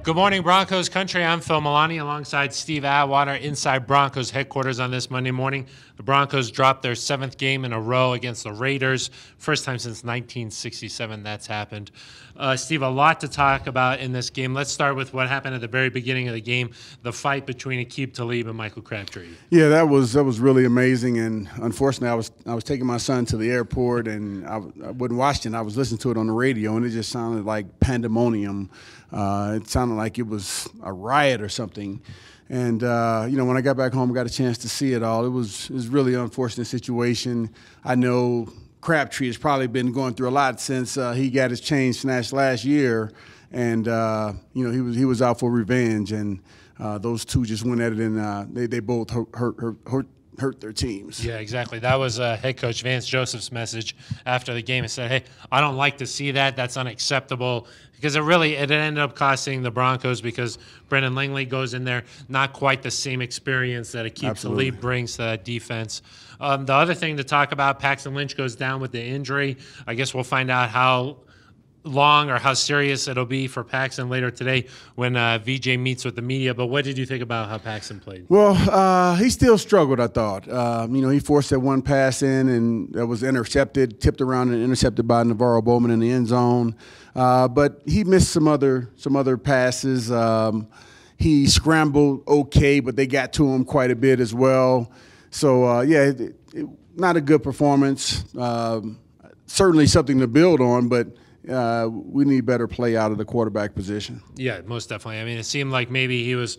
Good morning, Broncos country. I'm Phil Milani alongside Steve Atwater inside Broncos headquarters on this Monday morning. The Broncos dropped their 7th game in a row against the Raiders. First time since 1967 that's happened. Steve, a lot to talk about in this game. Let's start with what happened at the very beginning of the game, the fight between Talib and Michael Crabtree. Yeah, that was really amazing. And unfortunately, I was taking my son to the airport, and I wasn't watching. I was listening to it on the radio, and it just sounded like pandemonium. It sounded like it was a riot or something. And, when I got back home, I got a chance to see it all. It was really an unfortunate situation. I know Crabtree has probably been going through a lot since he got his chain snatched last year. And, he was out for revenge. And those two just went at it, and they both hurt their teams. Yeah, exactly. That was head coach Vance Joseph's message after the game. He said, hey, I don't like to see that. That's unacceptable. Because it ended up costing the Broncos because Brendan Langley goes in there, not quite the same experience that Talib brings to that defense. The other thing to talk about, Paxton Lynch goes down with the injury. I guess we'll find out how long or how serious it'll be for Paxton later today when VJ meets with the media. But what did you think about how Paxton played? Well, he still struggled, I thought. He forced that one pass in, and that was intercepted, tipped around and intercepted by Navarro Bowman in the end zone. But he missed some other passes. He scrambled okay, but they got to him quite a bit as well. So, not a good performance. Certainly something to build on, but we need better play out of the quarterback position. Yeah, most definitely. I mean, it seemed like maybe he was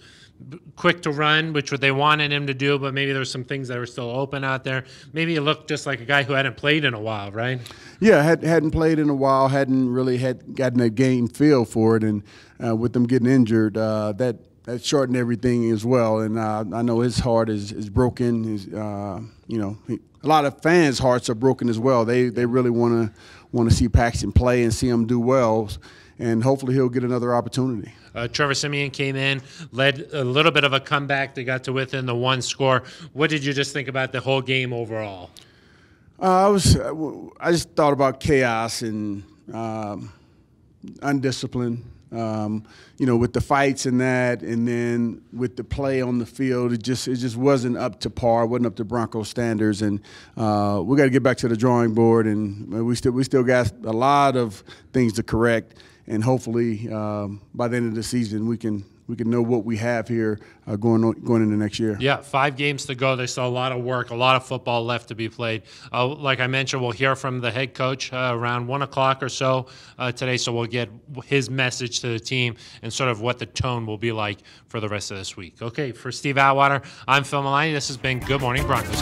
quick to run, which what they wanted him to do, but maybe there's some things that were still open out there. Maybe he looked just like a guy who hadn't played in a while, right? Yeah, hadn't played in a while, hadn't really gotten a game feel for it, and with them getting injured, that shortened everything as well. And I know his heart is broken. A lot of fans' hearts are broken as well. They really want to see Paxton play and see him do well, and hopefully he'll get another opportunity. Trevor Siemian came in, led a little bit of a comeback. They got to within the one score. What did you just think about the whole game overall? I just thought about chaos and undiscipline. With the fights and that, and then with the play on the field, it just wasn't up to par, wasn't up to Broncos standards, and we got to get back to the drawing board, and we still got a lot of things to correct, and hopefully by the end of the season we can know what we have here going into next year. Yeah, 5 games to go. There's still a lot of work, a lot of football left to be played. Like I mentioned, we'll hear from the head coach around 1 o'clock or so today, so we'll get his message to the team and sort of what the tone will be like for the rest of this week. Okay, for Steve Atwater, I'm Phil Milani. This has been Good Morning Broncos.